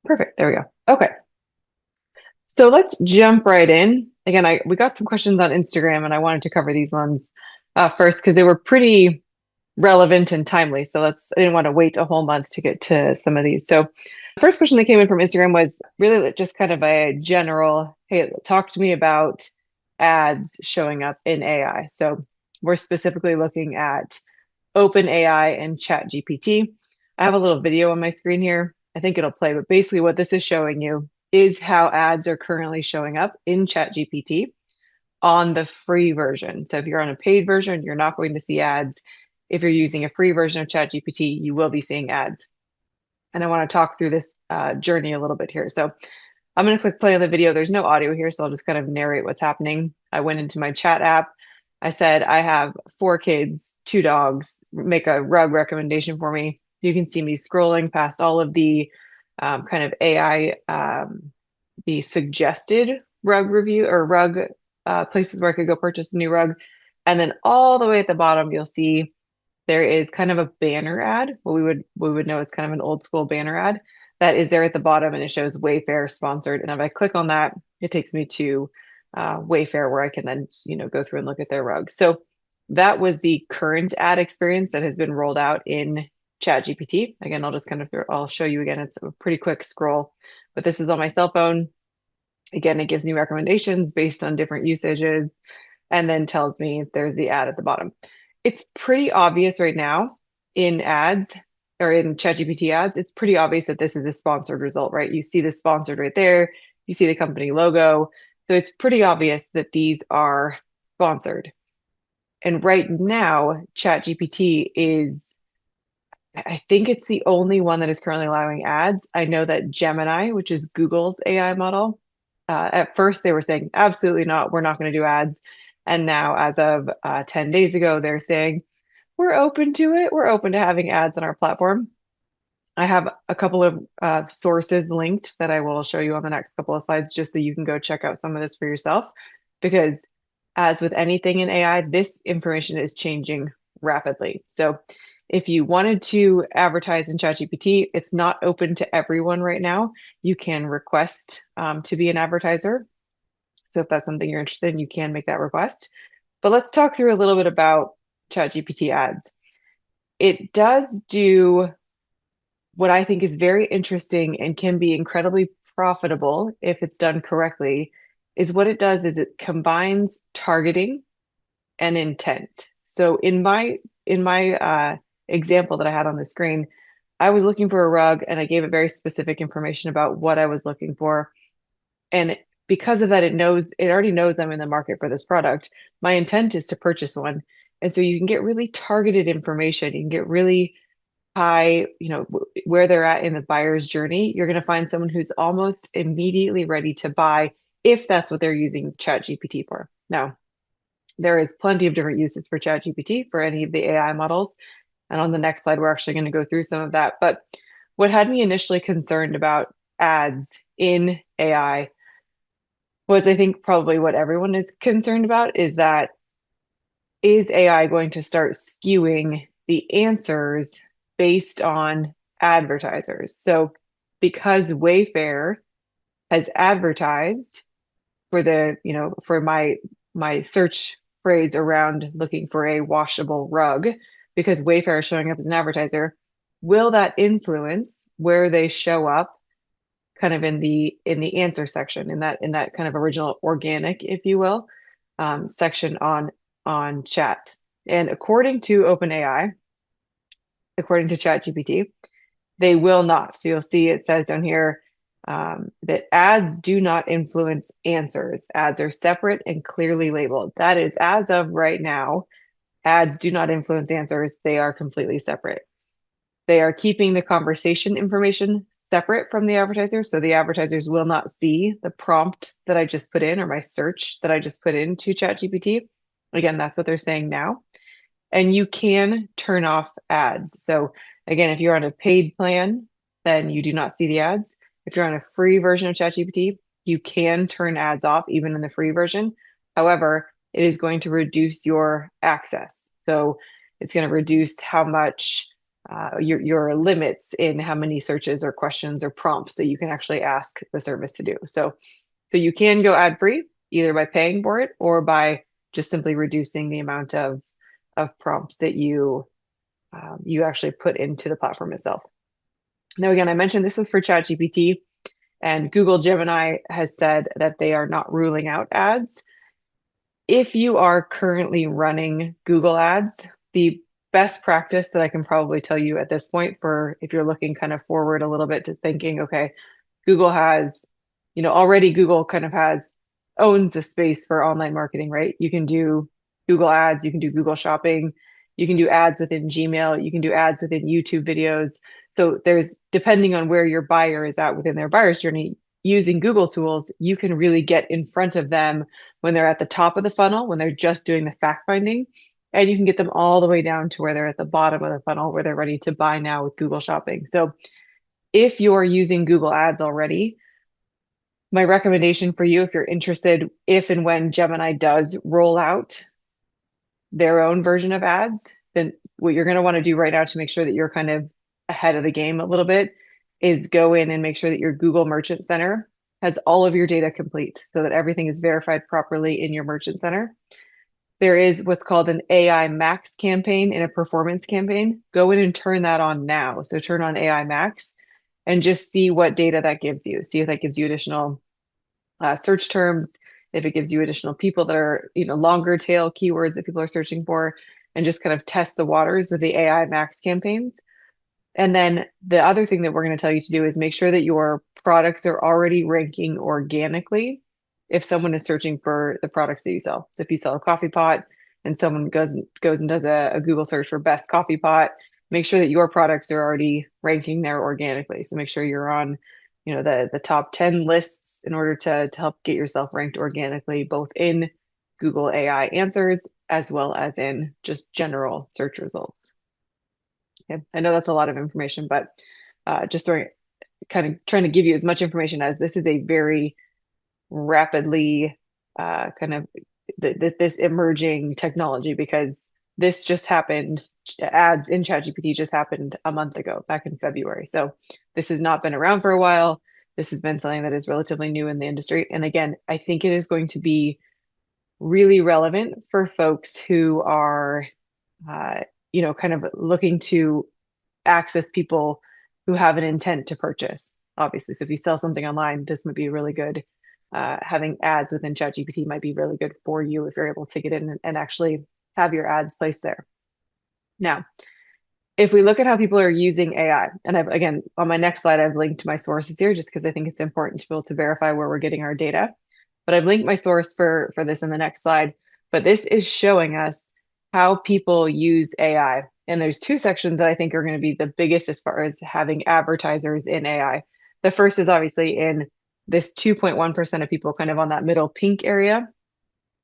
Perfect. There we go. Okay. So let's jump right in. Again, we got some questions on Instagram and I wanted to cover these ones first because they were pretty relevant and timely. So I didn't want to wait a whole month to get to some of these. So the first question that came in from Instagram was really just kind of a general, hey, talk to me about ads showing up in AI. So we're specifically looking at OpenAI and ChatGPT. I have a little video on my screen here. I think it'll play, but basically what this is showing you is how ads are currently showing up in ChatGPT on the free version. So if you're on a paid version, you're not going to see ads. If you're using a free version of ChatGPT, you will be seeing ads. And I want to talk through this journey a little bit here. So I'm going to click play on the video. There's no audio here, so I'll just kind of narrate what's happening. I went into my chat app. I said, I have 4 kids, 2 dogs, make a rug recommendation for me. You can see me scrolling past all of the kind of AI, the suggested rug review or rug places where I could go purchase a new rug. And then all the way at the bottom, you'll see there is kind of a banner ad. What we would know is kind of an old school banner ad that is there at the bottom, and it shows Wayfair sponsored. And if I click on that, it takes me to Wayfair where I can then go through and look at their rugs. So that was the current ad experience that has been rolled out in ChatGPT. Again, I'll just kind of I'll show you again. It's a pretty quick scroll, but this is on my cell phone. Again, it gives me recommendations based on different usages and then tells me there's the ad at the bottom. It's pretty obvious right now in ads or in ChatGPT ads, it's pretty obvious that this is a sponsored result, right? You see the sponsored right there. You see the company logo. So it's pretty obvious that these are sponsored. And right now, ChatGPT is, I think it's the only one that is currently allowing ads. I know that Gemini, which is Google's AI model, at first they were saying, absolutely not, we're not going to do ads. And now, as of 10 days ago, they're saying, we're open to it. We're open to having ads on our platform. I have a couple of sources linked that I will show you on the next couple of slides, just so you can go check out some of this for yourself. Because as with anything in AI, this information is changing rapidly. So if you wanted to advertise in ChatGPT, it's not open to everyone right now. You can request to be an advertiser. So if that's something you're interested in, you can make that request. But let's talk through a little bit about ChatGPT ads. It does do what I think is very interesting and can be incredibly profitable if it's done correctly, is what it does is it combines targeting and intent. So in my example that I had on the screen, I was looking for a rug and I gave it very specific information about what I was looking for. And because of that, it already knows I'm in the market for this product. My intent is to purchase one. And so you can get really targeted information. You can get really high, where they're at in the buyer's journey. You're going to find someone who's almost immediately ready to buy if that's what they're using ChatGPT for. Now, there is plenty of different uses for ChatGPT for any of the AI models. And on the next slide, we're actually going to go through some of that. But what had me initially concerned about ads in AI was, I think, probably what everyone is concerned about is AI going to start skewing the answers based on advertisers? So because Wayfair has advertised for for my search phrase around looking for a washable rug, because Wayfair is showing up as an advertiser, will that influence where they show up kind of in the answer section, in that kind of original organic, if you will, section on chat? And according to OpenAI, according to ChatGPT, they will not. So you'll see it says down here that ads do not influence answers. Ads are separate and clearly labeled. That is, as of right now, ads do not influence answers. They are completely separate. They are keeping the conversation information separate from the advertiser. So the advertisers will not see the prompt that I just put in or my search that I just put into ChatGPT. Again, that's what they're saying now. And you can turn off ads. So again, if you're on a paid plan, then you do not see the ads. If you're on a free version of ChatGPT, you can turn ads off even in the free version. However, it is going to reduce your access. So it's going to reduce how much your limits in how many searches or questions or prompts that you can actually ask the service to do. So you can go ad free either by paying for it or by just simply reducing the amount of prompts that you actually put into the platform itself. Now, again, I mentioned this was for ChatGPT, and Google Gemini has said that they are not ruling out ads. If you are currently running Google ads, the best practice that I can probably tell you at this point, for if you're looking kind of forward a little bit to thinking, okay, Google has, already Google kind of owns the space for online marketing, right? You can do Google ads, you can do Google shopping, you can do ads within Gmail, you can do ads within YouTube videos. So depending on where your buyer is at within their buyer's journey, using Google tools, you can really get in front of them when they're at the top of the funnel, when they're just doing the fact finding, and you can get them all the way down to where they're at the bottom of the funnel, where they're ready to buy now with Google shopping. So if you're using Google ads already, my recommendation for you, if you're interested, if and when Gemini does roll out their own version of ads, then what you're going to want to do right now to make sure that you're kind of ahead of the game a little bit is go in and make sure that your Google Merchant Center has all of your data complete so that everything is verified properly in your Merchant Center. There is what's called an AI Max campaign and a performance campaign. Go in and turn that on now. So turn on AI Max and just see what data that gives you. See if that gives you additional search terms, if it gives you additional people that are, longer tail keywords that people are searching for, and just kind of test the waters with the AI Max campaigns. And then the other thing that we're going to tell you to do is make sure that your products are already ranking organically if someone is searching for the products that you sell. So if you sell a coffee pot and someone goes and does a Google search for best coffee pot, make sure that your products are already ranking there organically. So make sure you're on, the top 10 lists in order to help get yourself ranked organically, both in Google AI answers as well as in just general search results. Okay. I know that's a lot of information, but just kind of trying to give you as much information as this is a very rapidly kind of this emerging technology, because this just happened. Ads in ChatGPT just happened a month ago, back in February. So this has not been around for a while. This has been something that is relatively new in the industry. And again, I think it is going to be really relevant for folks who are, kind of looking to access people who have an intent to purchase, obviously. So if you sell something online, this might be really good. Having ads within ChatGPT might be really good for you if you're able to get in and actually have your ads placed there. Now, if we look at how people are using AI, and again, on my next slide, I've linked my sources here just because I think it's important to be able to verify where we're getting our data. But I've linked my source for this in the next slide. But this is showing us how people use AI. And there's two sections that I think are going to be the biggest as far as having advertisers in AI. The first is obviously in this 2.1% of people kind of on that middle pink area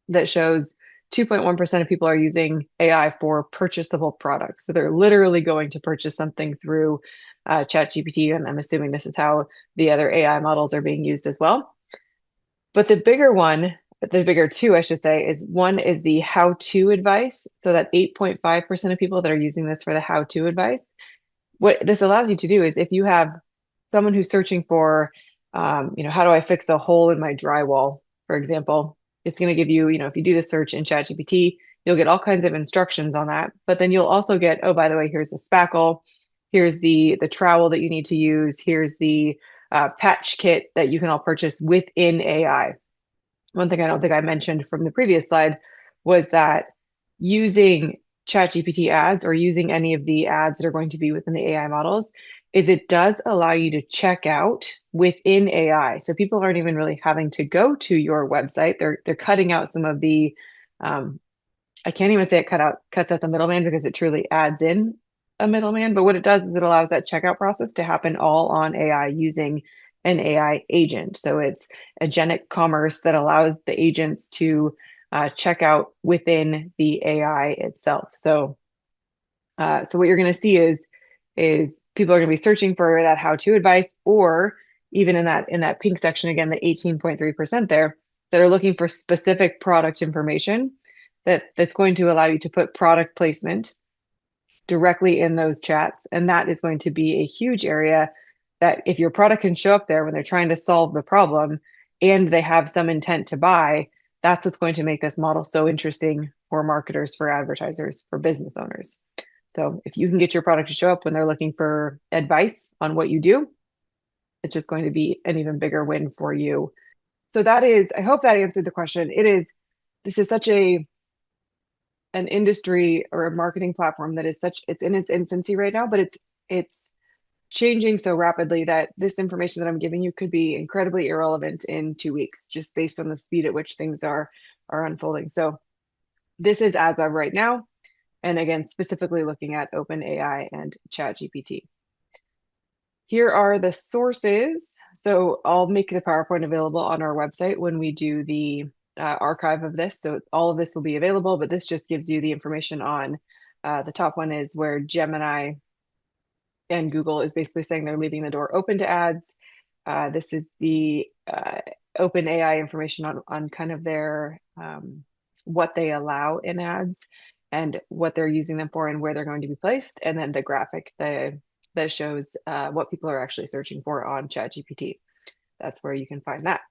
that shows 2.1% of people are using AI for purchasable products. So they're literally going to purchase something through ChatGPT, and I'm assuming this is how the other AI models are being used as well. But the bigger two, I should say, is one is the how-to advice. So that 8.5% of people that are using this for the how-to advice. What this allows you to do is if you have someone who's searching for, how do I fix a hole in my drywall, for example, it's going to give you, if you do the search in ChatGPT, you'll get all kinds of instructions on that. But then you'll also get, oh, by the way, here's the spackle, here's the trowel that you need to use, here's the patch kit that you can all purchase within AI. One thing I don't think I mentioned from the previous slide was that using ChatGPT ads or using any of the ads that are going to be within the AI models is it does allow you to check out within AI. So people aren't even really having to go to your website. They're cutting out some of the, I can't even say it cuts out the middleman because it truly adds in a middleman. But what it does is it allows that checkout process to happen all on AI using an AI agent. So it's agentic commerce that allows the agents to check out within the AI itself. So what you're going to see is people are going to be searching for that how-to advice, or even in that pink section again, the 18.3% there that are looking for specific product information that's going to allow you to put product placement directly in those chats. And that is going to be a huge area that if your product can show up there when they're trying to solve the problem and they have some intent to buy, that's what's going to make this model so interesting for marketers, for advertisers, for business owners. So if you can get your product to show up when they're looking for advice on what you do, it's just going to be an even bigger win for you. So that is, I hope that answered the question. This is such an industry or a marketing platform that is it's in its infancy right now, but it's changing so rapidly that this information that I'm giving you could be incredibly irrelevant in 2 weeks, just based on the speed at which things are unfolding. So this is as of right now. And again, specifically looking at OpenAI and ChatGPT. Here are the sources. So I'll make the PowerPoint available on our website when we do the archive of this. So all of this will be available, but this just gives you the information on the top one is where Gemini and Google is basically saying they're leaving the door open to ads. This is the OpenAI information on kind of their what they allow in ads and what they're using them for and where they're going to be placed. And then the graphic that shows what people are actually searching for on ChatGPT. That's where you can find that.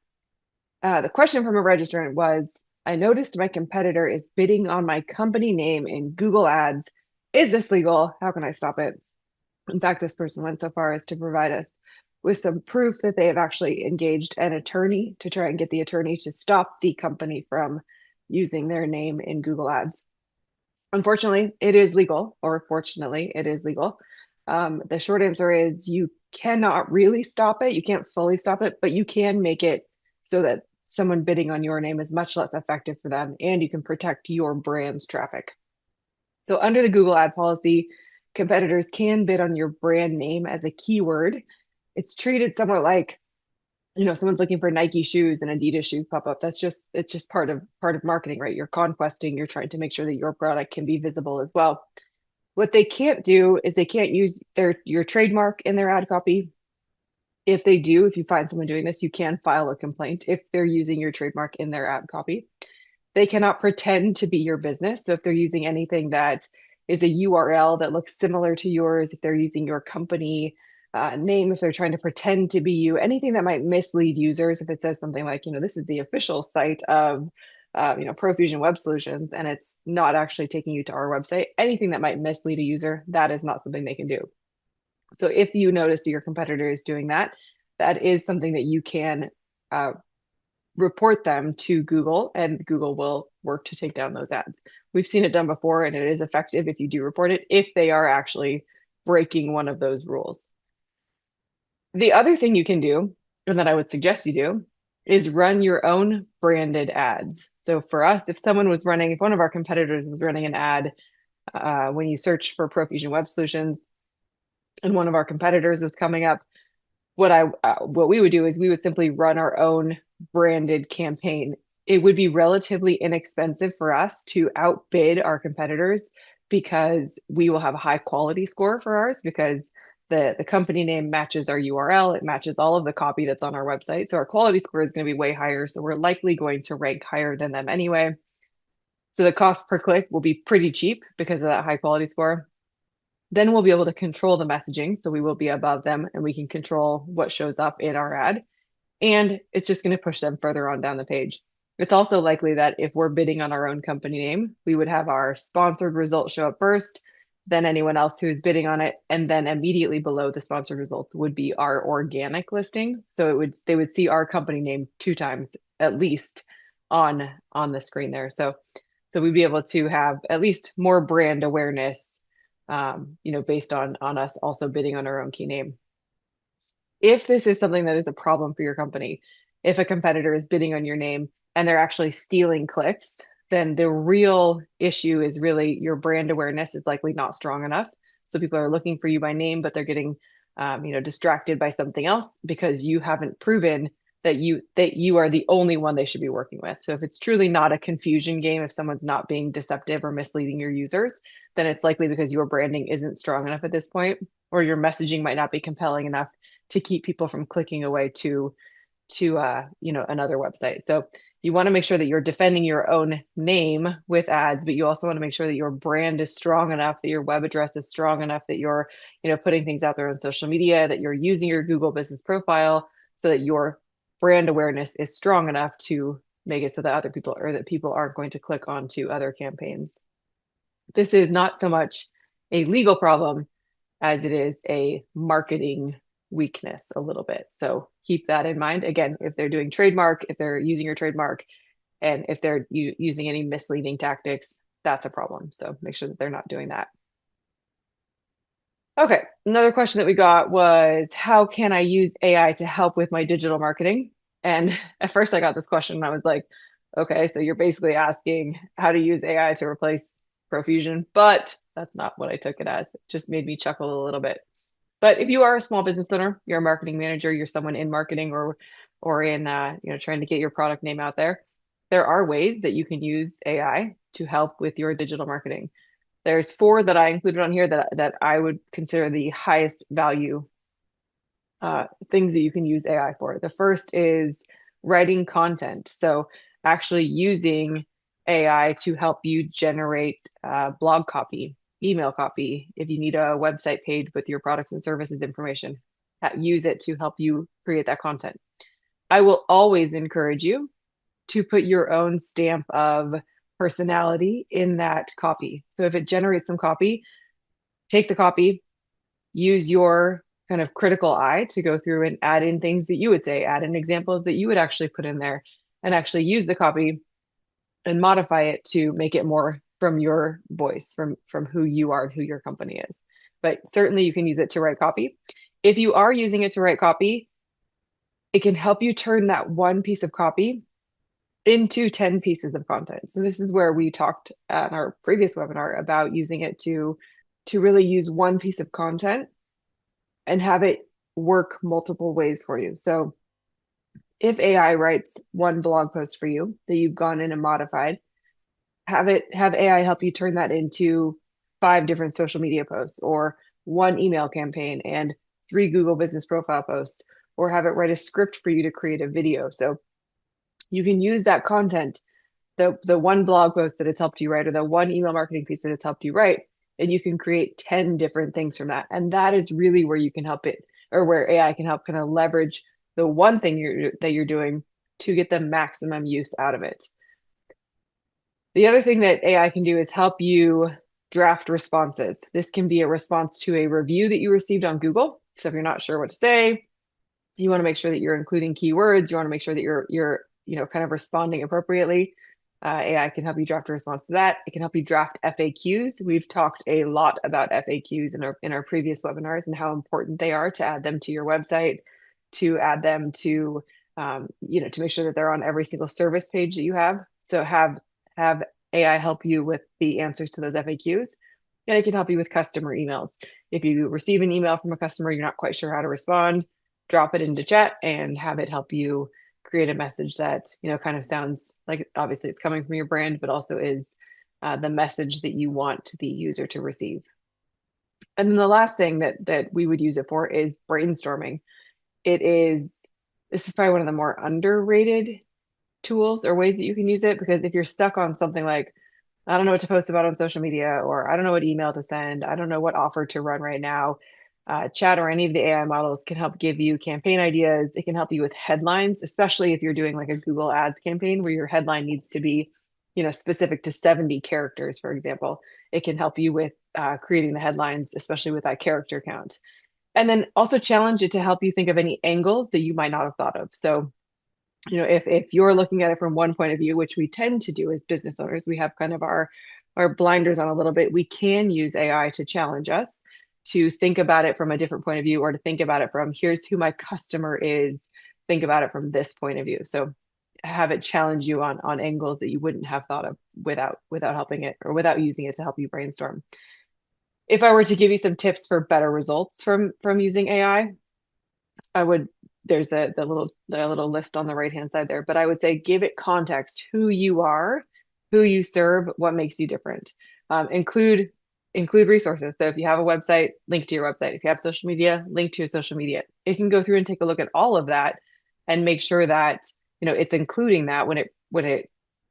The question from a registrant was, I noticed my competitor is bidding on my company name in Google Ads. Is this legal? How can I stop it? In fact, this person went so far as to provide us with some proof that they have actually engaged an attorney to try and get the attorney to stop the company from using their name in Google Ads. Unfortunately, it is legal, or fortunately, it is legal. The short answer is you cannot really stop it. You can't fully stop it, but you can make it so that someone bidding on your name is much less effective for them, and you can protect your brand's traffic. So under the Google ad policy, competitors can bid on your brand name as a keyword. It's treated somewhat like, someone's looking for Nike shoes and Adidas shoes pop up. It's just part of marketing, right? You're conquesting, you're trying to make sure that your product can be visible as well. What they can't do is they can't use your trademark in their ad copy. If they do, if you find someone doing this, you can file a complaint if they're using your trademark in their ad copy. They cannot pretend to be your business. So if they're using anything that is a URL that looks similar to yours, if they're using your company name, if they're trying to pretend to be you, anything that might mislead users, if it says something like, this is the official site of, ProFusion Web Solutions, and it's not actually taking you to our website, anything that might mislead a user, that is not something they can do. So if you notice your competitor is doing that, that is something that you can report them to Google, and Google will work to take down those ads. We've seen it done before, and it is effective if you do report it, if they are actually breaking one of those rules. The other thing you can do, and that I would suggest you do, is run your own branded ads. So for us, if one of our competitors was running an ad, when you search for ProFusion Web Solutions, and one of our competitors is coming up, what we would do is we would simply run our own branded campaign. It would be relatively inexpensive for us to outbid our competitors because we will have a high quality score for ours because the company name matches our URL. It matches all of the copy that's on our website. So our quality score is going to be way higher. So we're likely going to rank higher than them anyway. So the cost per click will be pretty cheap because of that high quality score. Then we'll be able to control the messaging. So we will be above them and we can control what shows up in our ad. And it's just going to push them further on down the page. It's also likely that if we're bidding on our own company name, we would have our sponsored results show up first, then anyone else who is bidding on it, and then immediately below the sponsored results would be our organic listing. So they would see our company name 2 times at least on the screen there. So we'd be able to have at least more brand awareness, based on us also bidding on our own key name. If this is something that is a problem for your company, if a competitor is bidding on your name and they're actually stealing clicks, then the real issue is really your brand awareness is likely not strong enough. So people are looking for you by name, but they're getting, distracted by something else because you haven't proven that you are the only one they should be working with. So if it's truly not a confusion game, if someone's not being deceptive or misleading your users, then it's likely because your branding isn't strong enough at this point, or your messaging might not be compelling enough to keep people from clicking away to to another website. So you want to make sure that you're defending your own name with ads, but you also want to make sure that your brand is strong enough, that your web address is strong enough, that you're, putting things out there on social media, that you're using your Google business profile so that your brand awareness is strong enough to make it so that other people, or that people aren't going to click onto other campaigns. This is not so much a legal problem as it is a marketing weakness a little bit. So keep that in mind. Again, if they're doing trademark, if they're using your trademark, and if they're using any misleading tactics, that's a problem. So make sure that they're not doing that. Okay, another question that we got was, how can I use AI to help with my digital marketing? And at first I got this question and I was like, okay, so you're basically asking how to use AI to replace ProFusion, but that's not what I took it as. It just made me chuckle a little bit. But if you are a small business owner, you're a marketing manager, you're someone in marketing or in trying to get your product name out there are ways that you can use AI to help with your digital marketing. There's four that I included on here that I would consider the highest value things that you can use AI for. The first is writing content. So actually using AI to help you generate blog copy, email copy. If you need a website page with your products and services information, use it to help you create that content. I will always encourage you to put your own stamp of personality in that copy. So if it generates some copy, take the copy, use your kind of critical eye to go through and add in things that you would say, add in examples that you would actually put in there, and actually use the copy and modify it to make it more from your voice, from who you are and who your company is. But certainly you can use it to write copy. If you are using it to write copy, it can help you turn that one piece of copy into 10 pieces of content. So this is where we talked at our previous webinar about using it to really use one piece of content and have it work multiple ways for you. So if AI writes one blog post for you that you've gone in and modified, have AI help you turn that into 5 different social media posts, or one email campaign and 3 Google business profile posts, or have it write a script for you to create a video. So you can use that content, the one blog post that it's helped you write, or the one email marketing piece that it's helped you write, and you can create 10 different things from that. And that is really where you can help it, or where AI can help kind of leverage the one thing that you're doing to get the maximum use out of it. The other thing that AI can do is help you draft responses. This can be a response to a review that you received on Google. So if you're not sure what to say, you want to make sure that you're including keywords. You want to make sure that you're kind of responding appropriately. AI can help you draft a response to that. It can help you draft FAQs. We've talked a lot about FAQs in our previous webinars and how important they are to add them to your website, to add them to to make sure that they're on every single service page that you have. So have AI help you with the answers to those FAQs. And it can help you with customer emails. If you receive an email from a customer, you're not quite sure how to respond, drop it into chat and have it help you create a message that kind of sounds like, obviously it's coming from your brand, but also is the message that you want the user to receive. And then the last thing that we would use it for is brainstorming. This is probably one of the more underrated tools or ways that you can use it, because if you're stuck on something like, I don't know what to post about on social media, or I don't know what email to send, I don't know what offer to run right now, chat or any of the AI models can help give you campaign ideas. It can help you with headlines, especially if you're doing like a Google Ads campaign where your headline needs to be, specific to 70 characters, for example. It can help you with creating the headlines, especially with that character count. And then also challenge it to help you think of any angles that you might not have thought of. So, if you're looking at it from one point of view, which we tend to do as business owners, we have kind of our blinders on a little bit. We can use AI to challenge us to think about it from a different point of view, or to think about it from, here's who my customer is, think about it from this point of view. So have it challenge you on angles that you wouldn't have thought of without helping it, or without using it to help you brainstorm. If I were to give you some tips for better results from using AI, there's the little list on the right hand side there, but I would say give it context: who you are, who you serve, what makes you different. Include resources. So if you have a website, link to your website. If you have social media, link to your social media. It can go through and take a look at all of that and make sure that, it's including that when it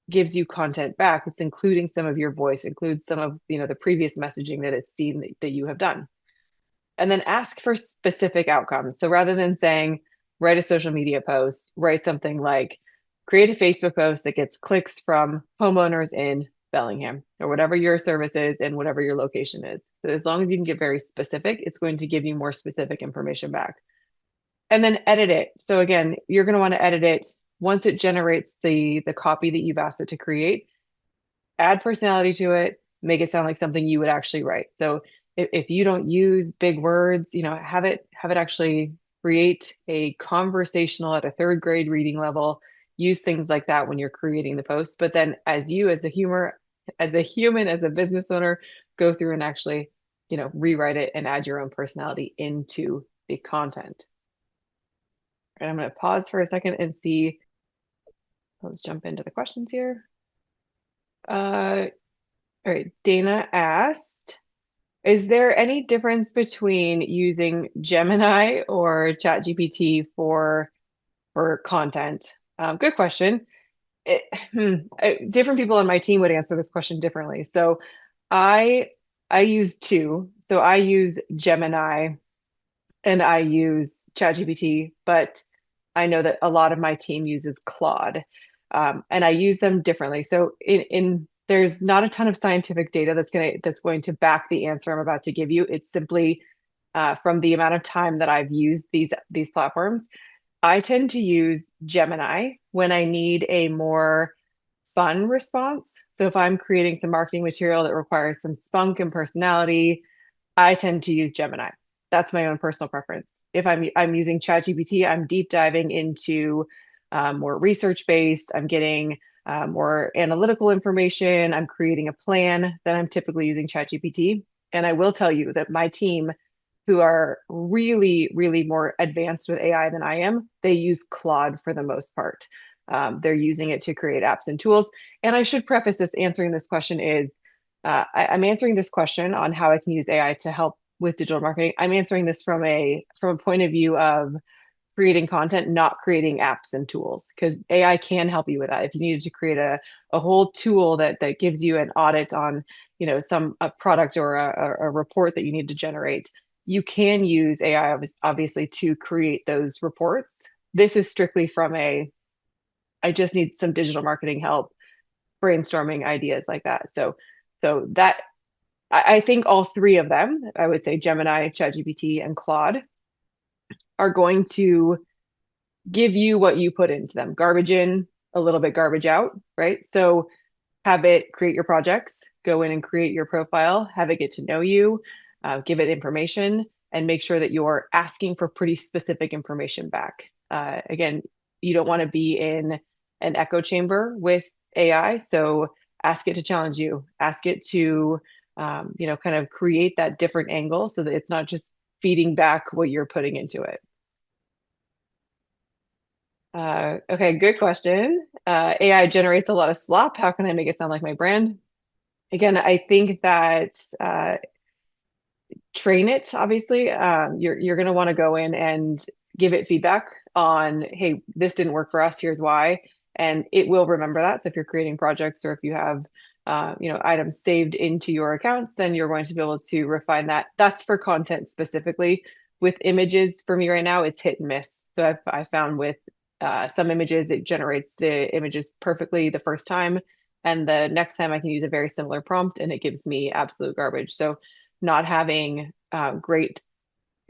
gives you content back, it's including some of your voice, includes some of, the previous messaging that it's seen that you have done. And then ask for specific outcomes. So rather than saying, write a social media post, write something like, create a Facebook post that gets clicks from homeowners in Bellingham or whatever your service is and whatever your location is. So as long as you can get very specific, it's going to give you more specific information back. And then edit it. So again, you're going to want to edit it once it generates the copy that you've asked it to create. Add personality to it, make it sound like something you would actually write. So if you don't use big words, have it actually create a conversational at a third grade reading level. Use things like that when you're creating the post. But then as you, as a human, as a business owner, go through and actually, rewrite it and add your own personality into the content. And I'm going to pause for a second and see. Let's jump into the questions here. All right, Dana asked, is there any difference between using Gemini or ChatGPT for content? Good question. Different people on my team would answer this question differently. So I I use two. So I use Gemini and I use ChatGPT, but I know that a lot of my team uses Claude, and I use them differently. So in there's not a ton of scientific data that's going to back the answer I'm about to give you. It's simply from the amount of time that I've used these platforms. I tend to use Gemini when I need a more fun response. So if I'm creating some marketing material that requires some spunk and personality, I tend to use Gemini. That's my own personal preference. If I'm using ChatGPT, I'm deep diving into more research based. I'm getting more analytical information. I'm creating a plan. Then I'm typically using ChatGPT. And I will tell you that my team, who are really, really more advanced with AI than I am, they use Claude for the most part. They're using it to create apps and tools. And I should preface this answering this question is I'm answering this question on how I can use AI to help with digital marketing. I'm answering this from a point of view of creating content, not creating apps and tools, because AI can help you with that. If you needed to create a whole tool that gives you an audit on, some a product or a report that you need to generate, you can use AI obviously to create those reports. This is strictly from I just need some digital marketing help brainstorming ideas like that. So that I think all three of them, I would say Gemini, ChatGPT, and Claude, are going to give you what you put into them. Garbage in, a little bit garbage out, right? So have it create your projects, go in and create your profile, have it get to know you, give it information, and make sure that you're asking for pretty specific information back. Again, you don't want to be in an echo chamber with AI, so ask it to challenge you, ask it to, kind of create that different angle so that it's not just feeding back what you're putting into it. Okay, good question. AI generates a lot of slop. How can I make it sound like my brand? Again, I think that train it, obviously. You're going to want to go in and give it feedback on, hey, this didn't work for us, here's why. And it will remember that. So if you're creating projects or if you have items saved into your accounts, then you're going to be able to refine that. That's for content specifically. With images, for me right now, it's hit and miss. So I found with some images, it generates the images perfectly the first time. And the next time I can use a very similar prompt and it gives me absolute garbage. So not having great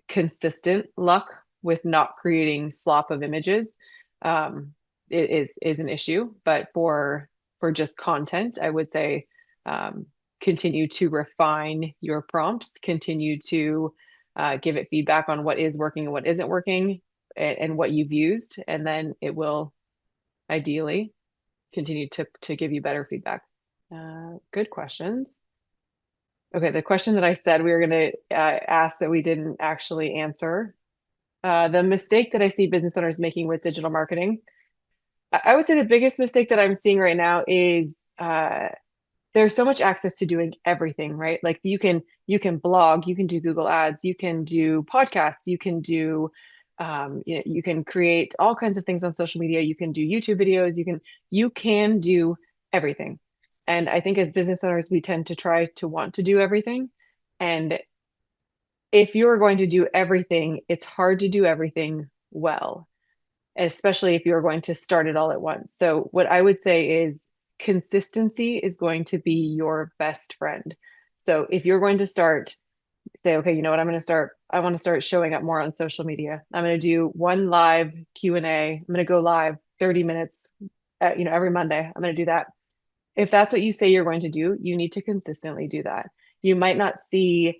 consistent luck with not creating slop of images is an issue. But for just content, I would say continue to refine your prompts, continue to give it feedback on what is working and what isn't working, and what you've used, and then it will ideally continue to give you better feedback. Good questions. Okay, the question that I said we were going to ask that we didn't actually answer. The mistake that I see business owners making with digital marketing. I would say the biggest mistake that I'm seeing right now is there's so much access to doing everything, right? Like you can blog, you can do Google Ads, you can do podcasts, you can do You can create all kinds of things on social media. You can do YouTube videos. You can do everything. And I think as business owners, we tend to try to want to do everything. And if you're going to do everything, it's hard to do everything well, especially if you're going to start it all at once. So what I would say is consistency is going to be your best friend. So if you're going to start, say, okay, you know what, I'm going to start, I want to start showing up more on social media. I'm going to do one live Q&A. I'm going to go live 30 minutes, every Monday. I'm going to do that. If that's what you say you're going to do, you need to consistently do that. You might not see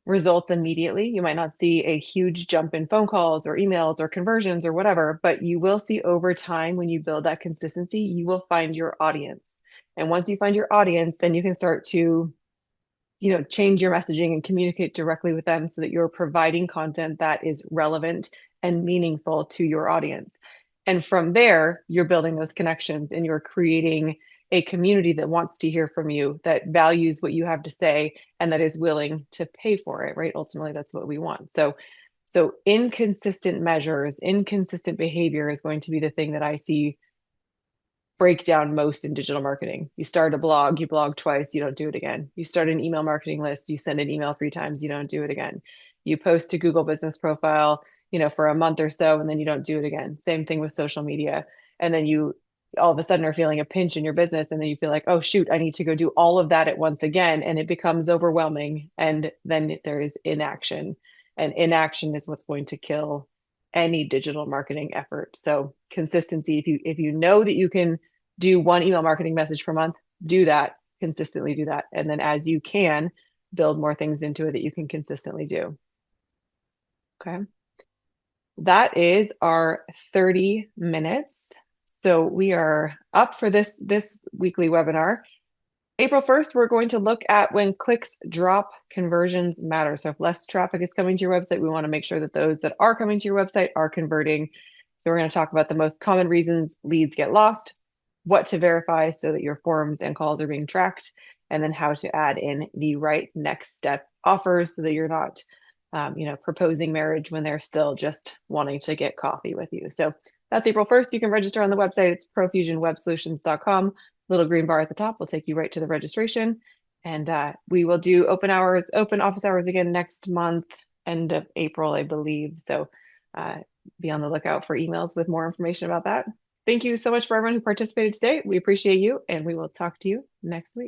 results immediately. You might not see a huge jump in phone calls or emails or conversions or whatever, but you will see over time when you build that consistency, you will find your audience. And once you find your audience, then you can start to change your messaging and communicate directly with them so that you're providing content that is relevant and meaningful to your audience. And from there, you're building those connections and you're creating a community that wants to hear from you, that values what you have to say, and that is willing to pay for it, right? Ultimately, that's what we want. So inconsistent measures, inconsistent behavior is going to be the thing that I see break down most in digital marketing. You start a blog, you blog twice, you don't do it again. You start an email marketing list, you send an email 3 times, you don't do it again. You post to Google Business Profile, for a month or so, and then you don't do it again. Same thing with social media. And then you all of a sudden are feeling a pinch in your business, and then you feel like, oh shoot, I need to go do all of that at once again. And it becomes overwhelming. And then there is inaction. And inaction is what's going to kill any digital marketing effort. So consistency, if you know that you can do one email marketing message per month, do that, consistently do that. And then as you can, build more things into it that you can consistently do. Okay. That is our 30 minutes. So we are up for this weekly webinar. April 1st, we're going to look at when clicks drop, conversions matter. So if less traffic is coming to your website, we want to make sure that those that are coming to your website are converting. So we're going to talk about the most common reasons leads get lost, what to verify so that your forms and calls are being tracked, and then how to add in the right next step offers so that you're not, proposing marriage when they're still just wanting to get coffee with you. So that's April 1st. You can register on the website. It's profusionwebsolutions.com. Little green bar at the top will take you right to the registration. And we will do open office hours again next month, end of April, I believe. So be on the lookout for emails with more information about that. Thank you so much for everyone who participated today. We appreciate you, and we will talk to you next week.